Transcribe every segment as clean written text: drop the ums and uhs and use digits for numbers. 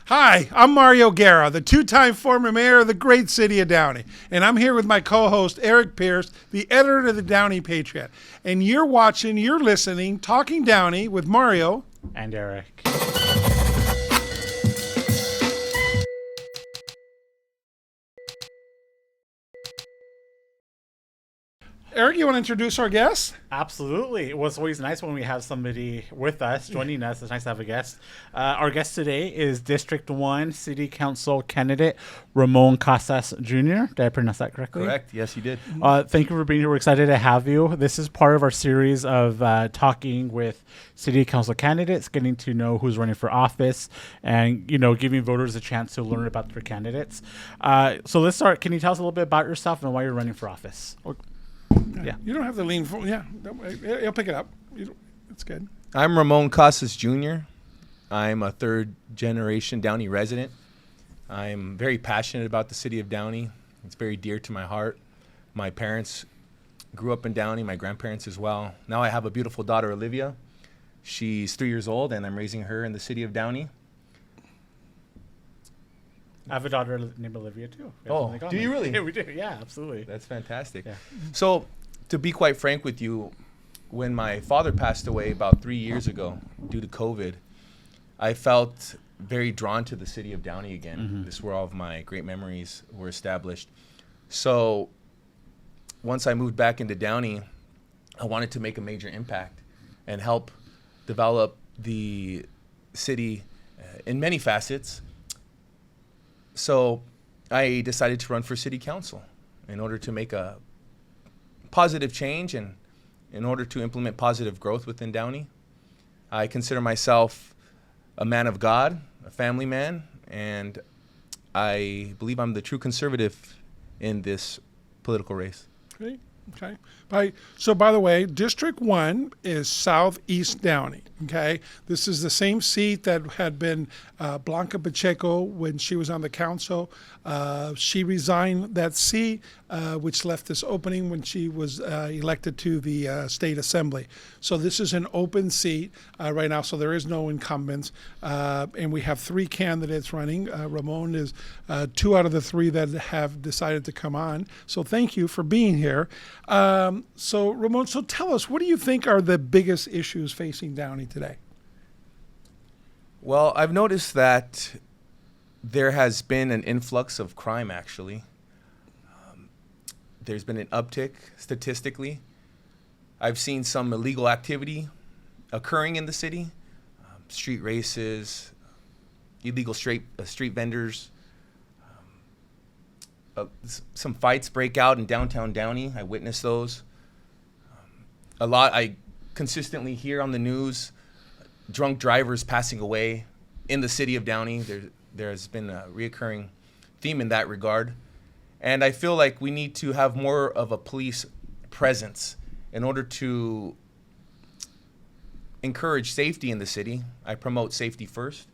Hi, I'm Mario Guerra, the two-time former mayor of the great city of Downey. And I'm here with my co-host, Eric Pierce, the editor of the Downey Patriot. And you're listening, Talking Downey with Mario. And Eric. Eric, you want to introduce our guest? Absolutely. It was always nice when we have somebody with us, joining us. It's nice to have a guest. Our guest today is District 1 City Council candidate Ramon Casas Jr. Did I pronounce that correctly? Correct. Yes, you did. Thank you for being here. We're excited to have you. This is part of our series of talking with city council candidates, getting to know who's running for office, and giving voters a chance to learn about their candidates. So let's start. Can you tell us a little bit about yourself and why you're running for office? Yeah. You don't have to lean forward. Yeah, he'll pick it up. It's good. I'm Ramon Casas Jr. I'm a third-generation Downey resident. I'm very passionate about the city of Downey. It's very dear to my heart. My parents grew up in Downey, my grandparents as well. Now I have a beautiful daughter, Olivia. She's 3 years old, and I'm raising her in the city of Downey. I have a daughter named Olivia, too. Oh, do you really? Yeah, we do. Yeah, absolutely. That's fantastic. Yeah. So, to be quite frank with you, when my father passed away about 3 years ago due to COVID, I felt very drawn to the city of Downey again. Mm-hmm. This is where all of my great memories were established. So, once I moved back into Downey, I wanted to make a major impact and help develop the city in many facets. So I decided to run for city council in order to make a positive change and in order to implement positive growth within Downey. I consider myself a man of God, a family man, and I believe I'm the true conservative in this political race. Okay. So, by the way, District 1 is Southeast Downey, okay? This is the same seat that had been Blanca Pacheco when she was on the council. She resigned that seat, which left this opening when she was elected to the State Assembly. So this is an open seat right now, so there is no incumbents. And we have three candidates running. Ramon is two out of the three that have decided to come on. So thank you for being here. So Ramon, tell us, what do you think are the biggest issues facing Downey today? Well, I've noticed that there has been an influx of crime, actually. There's been an uptick statistically. I've seen some illegal activity occurring in the city, street races, illegal street vendors. Some fights break out in downtown Downey. I witnessed those. A lot. I consistently hear on the news drunk drivers passing away in the city of Downey. There's been a reoccurring theme in that regard. And I feel like we need to have more of a police presence in order to encourage safety in the city. I promote safety first.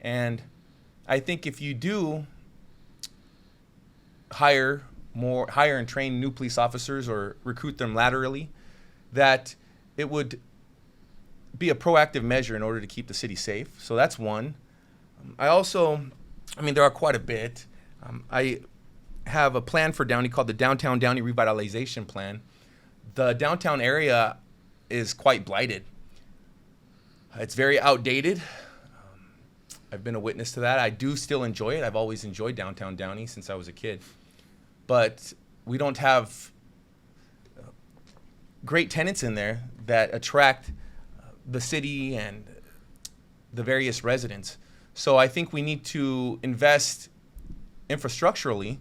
And I think if you do hire and train new police officers or recruit them laterally, that it would be a proactive measure in order to keep the city safe. So that's one. There are quite a bit. I have a plan for Downey called the Downtown Downey Revitalization Plan. The downtown area is quite blighted. It's very outdated. I've been a witness to that. I do still enjoy it. I've always enjoyed downtown Downey since I was a kid. But we don't have great tenants in there that attract the city and the various residents. So I think we need to invest infrastructurally.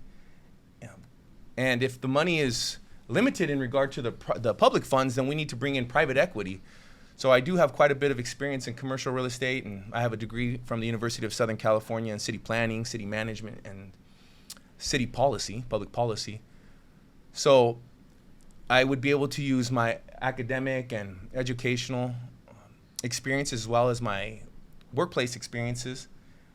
And if the money is limited in regard to the public funds, then we need to bring in private equity. So I do have quite a bit of experience in commercial real estate, and I have a degree from the University of Southern California in city planning, city management, and city policy, public policy. So I would be able to use my academic and educational experience as well as my workplace experiences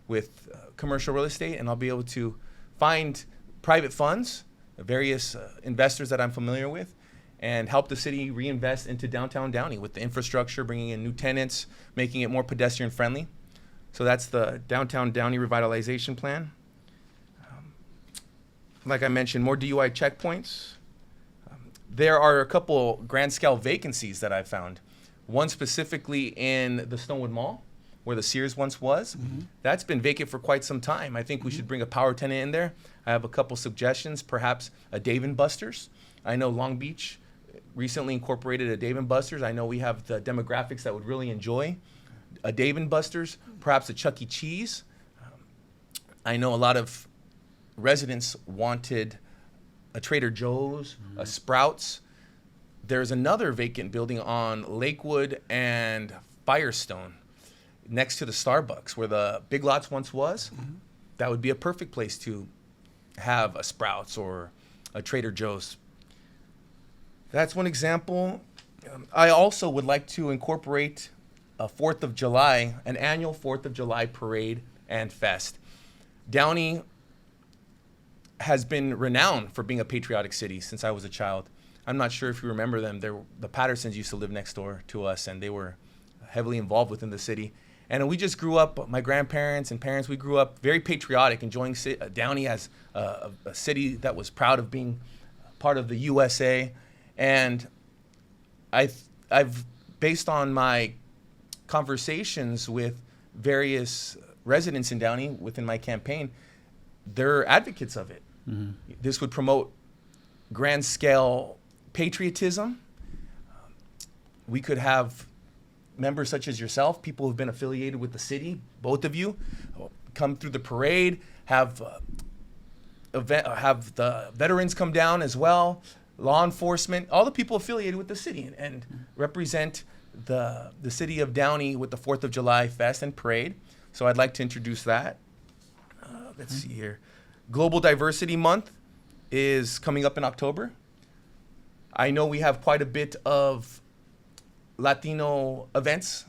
with commercial real estate, and I'll be able to find private funds, various investors that I'm familiar with, and help the city reinvest into downtown Downey with the infrastructure, bringing in new tenants, making it more pedestrian friendly. So that's the Downtown Downey Revitalization Plan. Like I mentioned, more DUI checkpoints. There are a couple grand scale vacancies that I found. One specifically in the Stonewood Mall, where the Sears once was. That's been vacant for quite some time. I think we should bring a power tenant in there. I have a couple suggestions, perhaps a Dave & Buster's. I know Long Beach recently incorporated a Dave & Buster's. I know we have the demographics that would really enjoy a Dave & Buster's, perhaps a Chuck E. Cheese. I know a lot of residents wanted a Trader Joe's, a Sprouts. There's another vacant building on Lakewood and Firestone next to the Starbucks where the Big Lots once was. That would be a perfect place to have a Sprouts or a Trader Joe's. That's one example. I also would like to incorporate a 4th of July, an annual 4th of July parade and fest. Downey has been renowned for being a patriotic city since I was a child. I'm not sure if you remember them. The Pattersons used to live next door to us, and they were heavily involved within the city. And we just grew up, my grandparents and parents, we grew up very patriotic, enjoying Downey as a city that was proud of being part of the USA. And I've based on my conversations with various residents in Downey within my campaign, they're advocates of it. This would promote grand scale patriotism. We could have members such as yourself, people who've been affiliated with the city, both of you, come through the parade, have the veterans come down as well, law enforcement, all the people affiliated with the city and represent the city of Downey with the 4th of July Fest and Parade. So I'd like to introduce that. Let's see here. Global Diversity Month is coming up in October. I know we have quite a bit of Latino events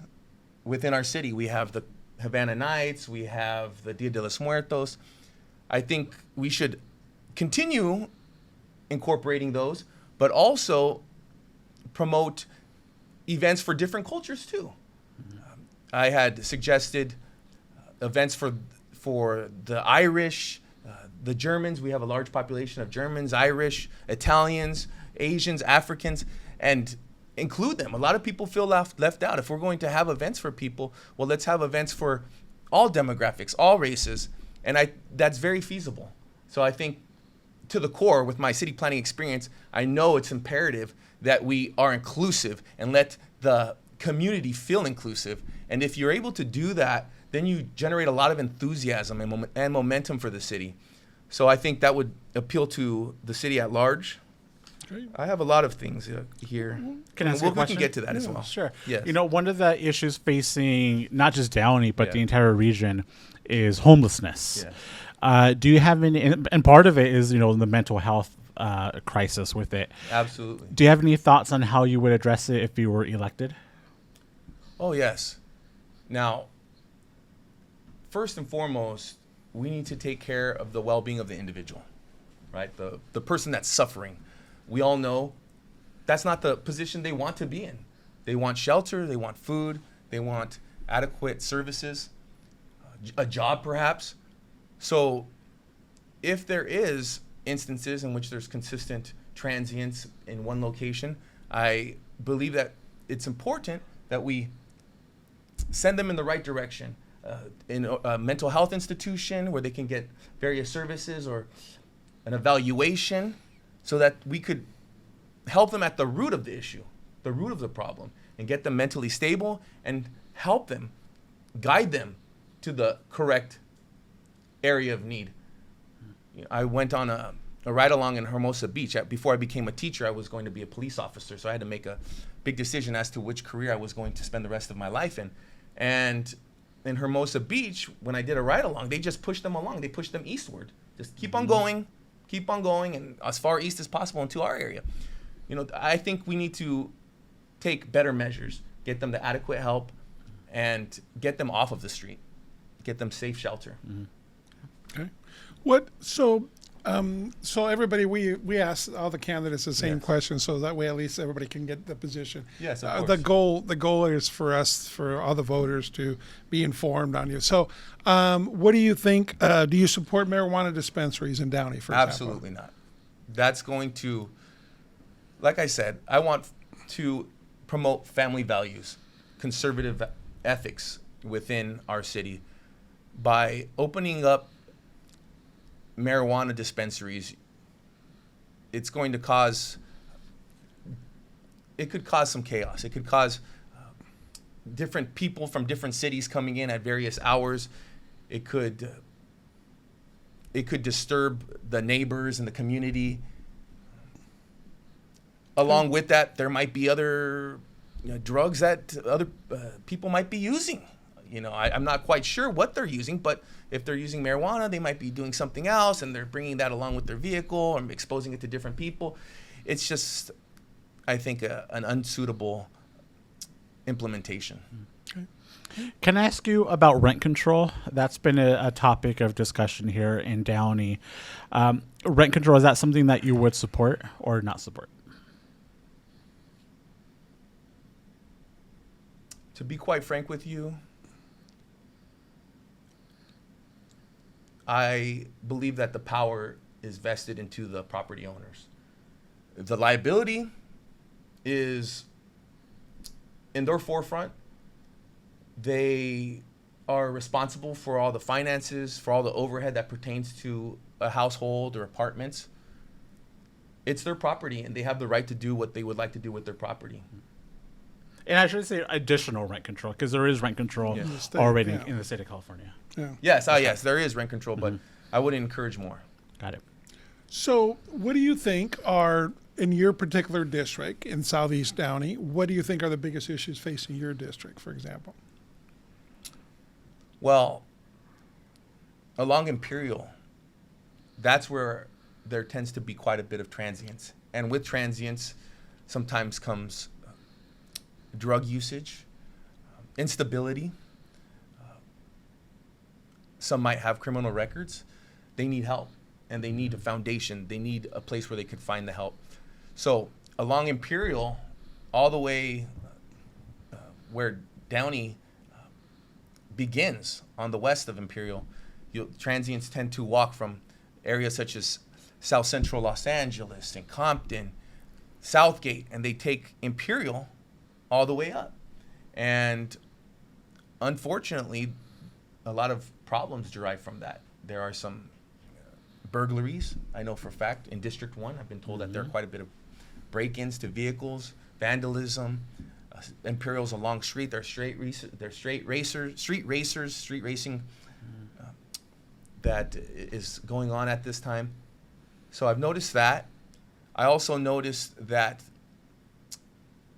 within our city. We have the Havana Nights, we have the Dia de los Muertos. I think we should continue incorporating those, but also promote events for different cultures too. I had suggested events for the Irish, the Germans. We have a large population of Germans, Irish, Italians, Asians, Africans, and include them. A lot of people feel left out. If we're going to have events for people, well, let's have events for all demographics, all races, and that's very feasible. So I think to the core, with my city planning experience, I know it's imperative that we are inclusive and let the community feel inclusive. And if you're able to do that, then you generate a lot of enthusiasm and momentum for the city. So I think that would appeal to the city at large. Great. I have a lot of things here. Can I ask we a question? can get to that as well. Sure. Yes. You know, one of the issues facing not just Downey, but Yeah. the entire region is homelessness. Yeah. Do you have any, and part of it is, the mental health crisis with it. Absolutely. Do you have any thoughts on how you would address it if you were elected? Oh, yes. Now, first and foremost, we need to take care of the well-being of the individual, right? The person that's suffering. We all know that's not the position they want to be in. They want shelter, they want food, they want adequate services, a job perhaps. So if there is instances in which there's consistent transience in one location, I believe that it's important that we send them in the right direction, in a mental health institution where they can get various services or an evaluation, so that we could help them at the root of the issue, the root of the problem, and get them mentally stable and help them, guide them to the correct area of need. I went on a ride-along in Hermosa Beach. Before I became a teacher, I was going to be a police officer, so I had to make a big decision as to which career I was going to spend the rest of my life in. And in Hermosa Beach, when I did a ride-along, they just pushed them along. They pushed them eastward. Just keep on going, and as far east as possible into our area. I think we need to take better measures, get them the adequate help, and get them off of the street, get them safe shelter. Okay. So everybody, we ask all the candidates the same Yes. question, so that way at least everybody can get the position. Yes, of The course. goal is for us, for all the voters, to be informed on you. So, what do you think? Do you support marijuana dispensaries in Downey, for example? Absolutely not. That's going to, like I said, I want to promote family values, conservative ethics within our city. By opening up marijuana dispensaries, it's going to cause, it could cause some chaos. It could cause different people from different cities coming in at various hours. It could disturb the neighbors and the community. Along with that, there might be other drugs that other people might be using. I'm not quite sure what they're using, but if they're using marijuana, they might be doing something else, and they're bringing that along with their vehicle and exposing it to different people. It's just, I think, an unsuitable implementation. Can I ask you about rent control? That's been a topic of discussion here in Downey. Rent control, is that something that you would support or not support? To be quite frank with you, I believe that the power is vested into the property owners. The liability is in their forefront. They are responsible for all the finances, for all the overhead that pertains to a household or apartments. It's their property, and they have the right to do what they would like to do with their property. And I should say additional rent control, because there is rent control Yeah. In the state, already yeah. in the state of California. Yeah. Yes, there is rent control, but I would encourage more. Got it. So, what do you think are, in your particular district in Southeast Downey, what do you think are the biggest issues facing your district, for example? Well, along Imperial, that's where there tends to be quite a bit of transients. And with transients, sometimes comes drug usage, instability. Some might have criminal records. They need help, and they need a foundation. They need a place where they could find the help. So along Imperial, all the way where Downey begins on the west of Imperial, transients tend to walk from areas such as South Central Los Angeles and Compton, Southgate, and they take Imperial all the way up. And unfortunately, a lot of problems derive from that. There are some burglaries, I know for a fact, in District 1. I've been told that there are quite a bit of break-ins to vehicles, vandalism. Imperial's a long street. They're street racing that is going on at this time. So I've noticed that. I also noticed that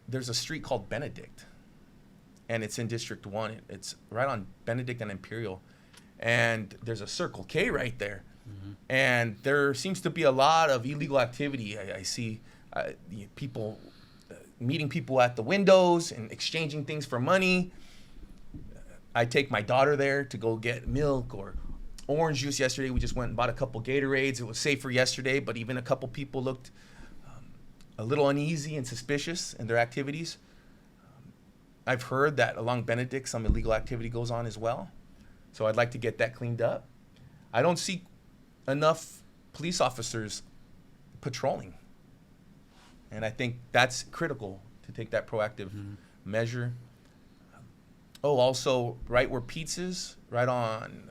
there's a street called Benedict, and it's in District 1. It's right on Benedict and Imperial, and there's a Circle K right there. And there seems to be a lot of illegal activity. I see people meeting people at the windows and exchanging things for money. I take my daughter there to go get milk or orange juice. Yesterday we just went and bought a couple Gatorades. It was safer yesterday, but even a couple people looked a little uneasy and suspicious in their activities. I've heard that along Benedict some illegal activity goes on as well. So I'd like to get that cleaned up. I don't see enough police officers patrolling. And I think that's critical to take that proactive measure. Oh, also, right where Pete's is, right on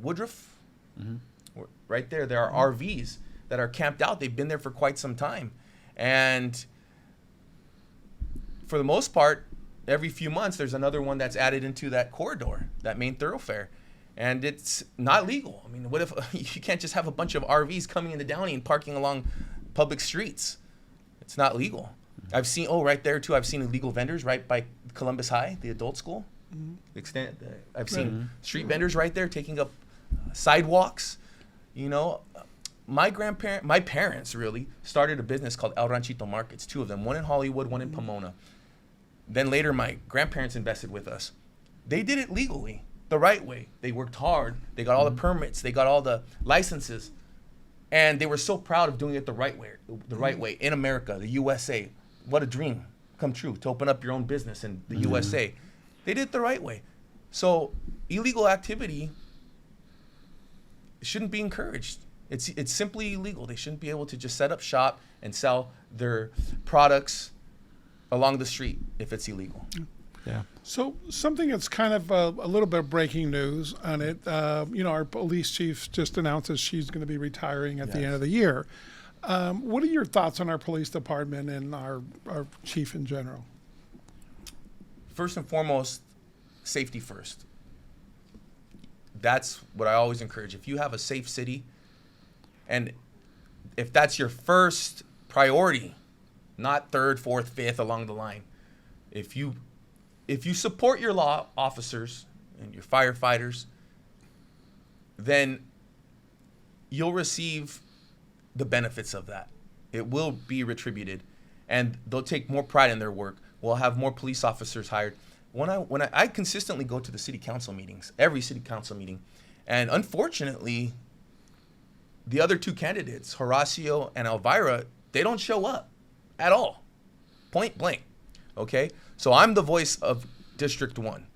Woodruff, right there are RVs that are camped out. They've been there for quite some time. And for the most part, every few months, there's another one that's added into that corridor, that main thoroughfare. And it's not legal. I mean, what if you can't just have a bunch of RVs coming into Downey and parking along public streets? It's not legal. I've seen, right there too, I've seen illegal vendors right by Columbus High, the adult school. I've seen street vendors right there taking up sidewalks. My parents really started a business called El Ranchito Markets, two of them, one in Hollywood, one in Pomona. Then later my grandparents invested with us. They did it legally, the right way. They worked hard. They got all the permits. They got all the licenses. And they were so proud of doing it the right way in America, the USA. What a dream come true to open up your own business in the USA. They did it the right way. So illegal activity shouldn't be encouraged. It's simply illegal. They shouldn't be able to just set up shop and sell their products along the street if it's illegal. Yeah. So something that's kind of a little bit of breaking news on it. Our police chief just announced that she's going to be retiring at the end of the year. What are your thoughts on our police department and our chief in general? First and foremost, safety first. That's what I always encourage. If you have a safe city, and if that's your first priority, not third, fourth, fifth along the line, if you support your law officers and your firefighters, then you'll receive the benefits of that. It will be retributed, and they'll take more pride in their work. We'll have more police officers hired. When I consistently go to the city council meetings, every city council meeting, and unfortunately, the other two candidates, Horacio and Elvira, they don't show up at all, point blank. Okay, so I'm the voice of District 1.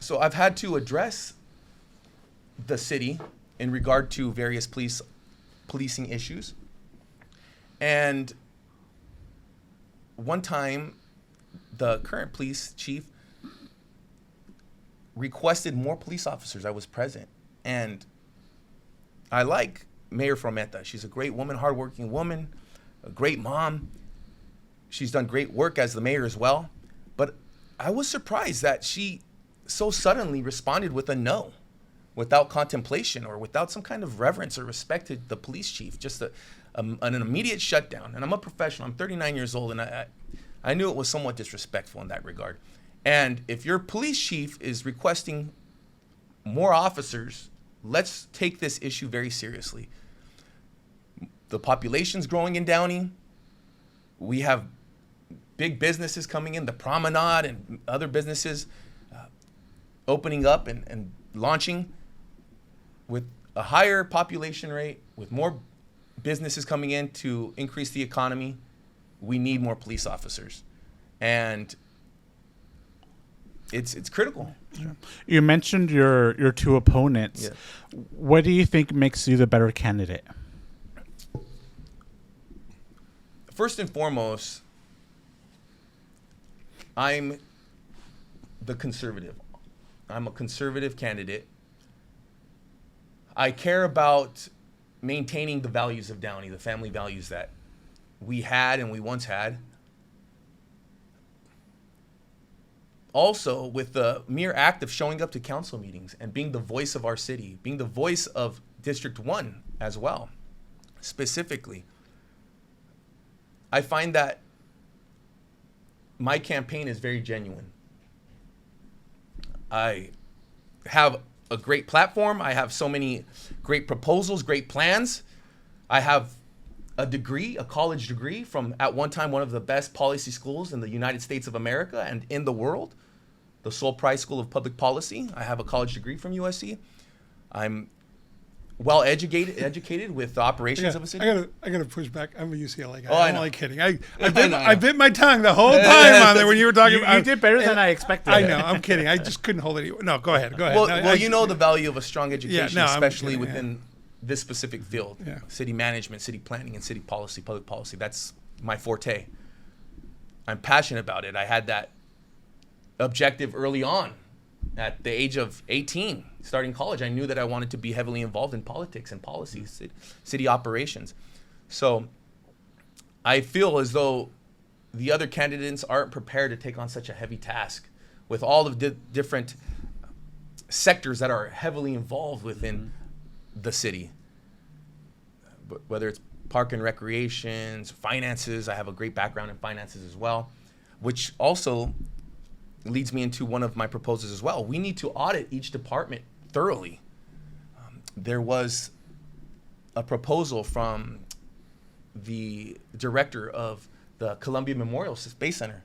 So I've had to address the city in regard to various policing issues. And one time, the current police chief requested more police officers. I was present. And I like Mayor Frometa. She's a great woman, hardworking woman, a great mom. She's done great work as the mayor as well. But I was surprised that she so suddenly responded with a no, without contemplation or without some kind of reverence or respect to the police chief, just an immediate shutdown. And I'm a professional. I'm 39 years old, and I knew it was somewhat disrespectful in that regard. And if your police chief is requesting more officers, let's take this issue very seriously. The population's growing in Downey. We have big businesses coming in, the Promenade and other businesses opening up and launching. With a higher population rate, with more businesses coming in to increase the economy, we need more police officers. And it's critical. You mentioned your two opponents. Yes. What do you think makes you the better candidate? First and foremost, I'm the conservative. I'm a conservative candidate. I care about maintaining the values of Downey, the family values that we had and we once had. Also, with the mere act of showing up to council meetings and being the voice of our city, being the voice of District 1 as well, specifically, I find that my campaign is very genuine. I have a great platform. I have so many great proposals, great plans. I have a degree, a college degree from, at one time, one of the best policy schools in the United States of America and in the world, the Sol Price School of Public Policy. I have a college degree from USC. I'm well educated with the operations of a city. I gotta push back. I'm a UCLA guy. Oh, I I'm know. only kidding. I bit my tongue the whole time on there when you were talking. You did better than I expected. I know. I'm kidding. I just couldn't hold it. No, go ahead. Well, you know the value of a strong education, I'm especially kidding, within this specific field, Yeah. city management, city planning, and city policy, public policy. That's my forte. I'm passionate about it. I had that objective early on. At the age of 18, starting college, I knew that I wanted to be heavily involved in politics and policy, city operations. So I feel as though the other candidates aren't prepared to take on such a heavy task with all of the different sectors that are heavily involved within the city. But whether it's park and recreations, finances, I have a great background in finances as well, which also leads me into one of my proposals as well. We need to audit each department thoroughly. There was a proposal from the director of the Columbia Memorial Space Center.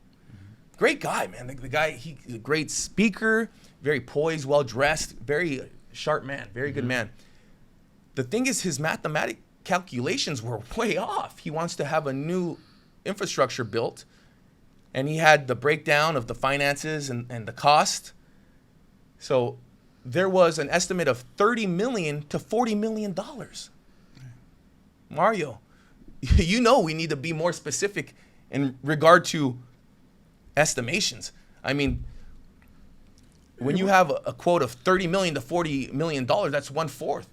Great guy, man. The guy, he's a great speaker, very poised, well-dressed, very sharp man, very good man. the thing is, his mathematic calculations were way off. He wants to have a new infrastructure built, and he had the breakdown of the finances and the cost. So there was an estimate of $30 million to $40 million. Mario, you know we need to be more specific in regard to estimations. I mean, when you have a quote of $30 million to $40 million, that's 1/4.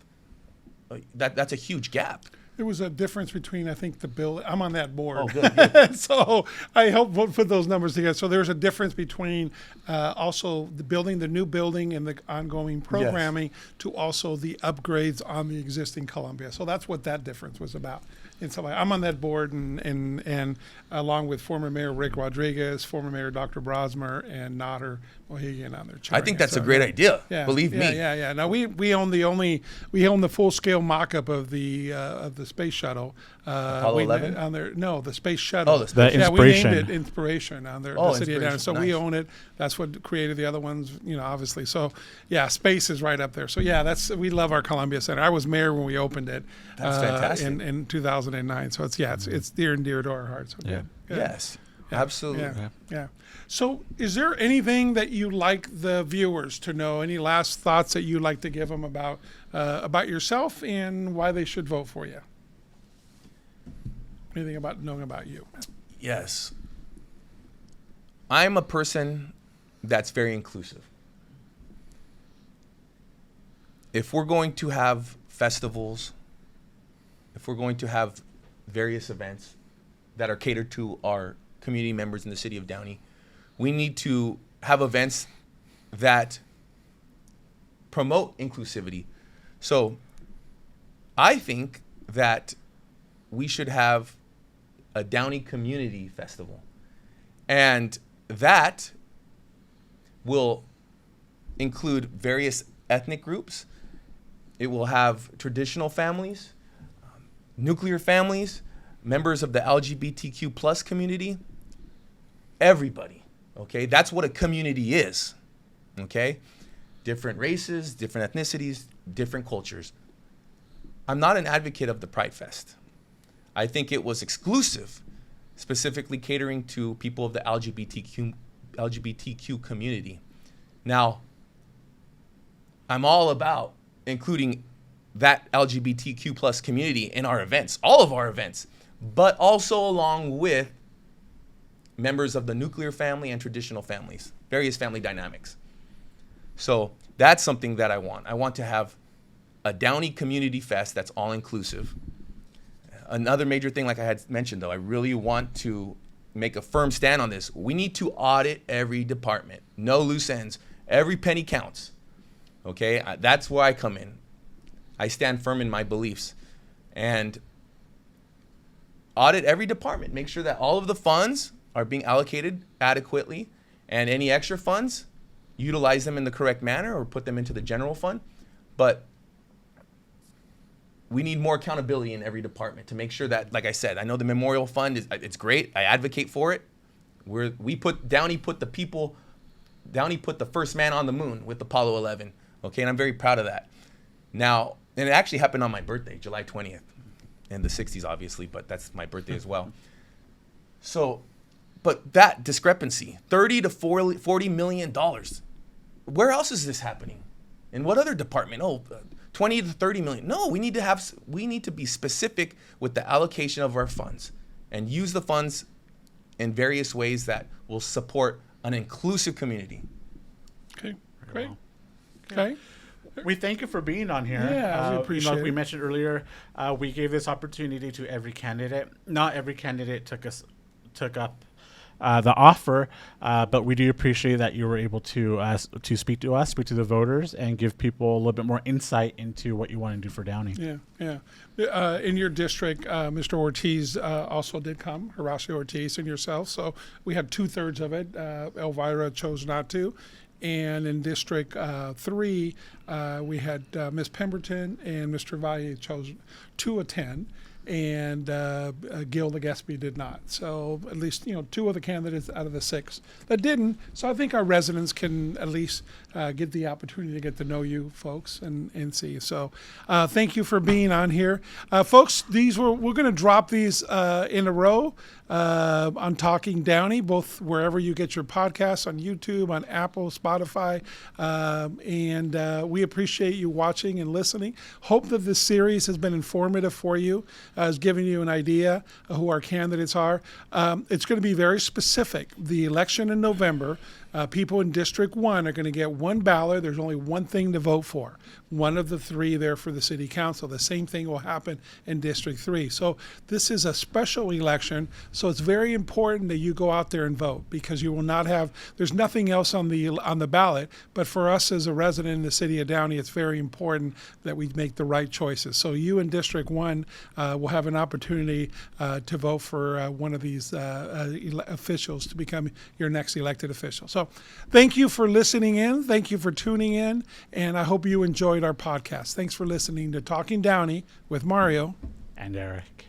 That's a huge gap. There was a difference between, I think, the bill. I'm on that board. Oh, good. So I helped put those numbers together. So there's a difference between also the building, the new building, and the ongoing programming to also the upgrades on the existing Columbia. So that's what that difference was about. And so I'm on that board, and along with former Mayor Rick Rodriguez, former Mayor Dr. Brosmer, and Nader Mohegan on there. I think that's a great idea. Believe me. Yeah. Now we own the full scale mock-up of the space shuttle. Apollo 11? On there, no, the space shuttle. Oh, the space shuttle. we Inspiration. named it Inspiration on there. Oh, the city of Downey. Inspiration. So Nice. we own it. That's what created the other ones, obviously. So yeah, space is right up there. So yeah, we love our Columbia Center. I was mayor when we opened it. That's fantastic. In 2009. So it's near and dear to our hearts. So Yeah. Yes, absolutely. Yeah. So, is there anything that you'd like the viewers to know? Any last thoughts that you'd like to give them about yourself and why they should vote for you? Anything about knowing about you? Yes. I'm a person that's very inclusive. If we're going to have festivals, if we're going to have various events that are catered to our community members in the city of Downey, we need to have events that promote inclusivity. So I think that we should have a Downey Community Festival. And that will include various ethnic groups. It will have traditional families, nuclear families, members of the LGBTQ plus community, everybody, okay? That's what a community is, okay? Different races, different ethnicities, different cultures. I'm not an advocate of the Pride Fest. I think it was exclusive, specifically catering to people of the LGBTQ community. Now, I'm all about including that LGBTQ plus community in our events, all of our events, but also along with members of the nuclear family and traditional families, various family dynamics. So that's something that I want. I want to have a Downey Community Fest that's all inclusive. Another major thing, like I had mentioned, though, I really want to make a firm stand on this. We need to audit every department. No loose ends. Every penny counts. Okay? That's where I come in. I stand firm in my beliefs. And audit every department. Make sure that all of the funds are being allocated adequately, and any extra funds, utilize them in the correct manner or put them into the general fund. But we need more accountability in every department to make sure that, like I said, I know the memorial fund it's great. I advocate for it. Downey put the first man on the moon with Apollo 11. Okay, and I'm very proud of that. Now, and it actually happened on my birthday, July 20th, in the 60s, obviously, but that's my birthday as well. So, but that discrepancy, $30 to $40 million. Where else is this happening? In what other department? 20 to 30 million. No, we need to be specific with the allocation of our funds and use the funds in various ways that will support an inclusive community. Okay, great. Okay. We thank you for being on here. Yeah, we appreciate like we it. mentioned earlier, we gave this opportunity to every candidate. Not every candidate took up the offer, but we do appreciate that you were able to speak to us, speak to the voters, and give people a little bit more insight into what you want to do for Downey. Yeah. In your district, Mr. Ortiz also did come, Horacio Ortiz and yourself. So we had 2/3 of it. Elvira chose not to. And in District 3, we had Ms. Pemberton and Mr. Valle chose to attend. and Gil Legaspi did not. So at least 2 of the candidates out of the 6 that didn't. So I think our residents can at least get the opportunity to get to know you folks and see. So thank you for being on here, folks. We're going to drop these in a row on Talking Downey, both wherever you get your podcasts, on YouTube, on Apple, Spotify, and we appreciate you watching and listening. Hope that this series has been informative for you, has given you an idea of who our candidates are. It's going to be very specific. The election in November, people in District 1 are going to get one ballot. There's only one thing to vote for, one of the 3 there for the city council. The same thing will happen in District 3. So this is a special election, so it's very important that you go out there and vote, because you will not have, there's nothing else on the ballot, but for us as a resident in the city of Downey, it's very important that we make the right choices. So you in District 1 will have an opportunity to vote for one of these officials to become your next elected official. So thank you for listening in. Thank you for tuning in. And I hope you enjoyed our podcast. Thanks for listening to Talking Downey with Mario and Eric.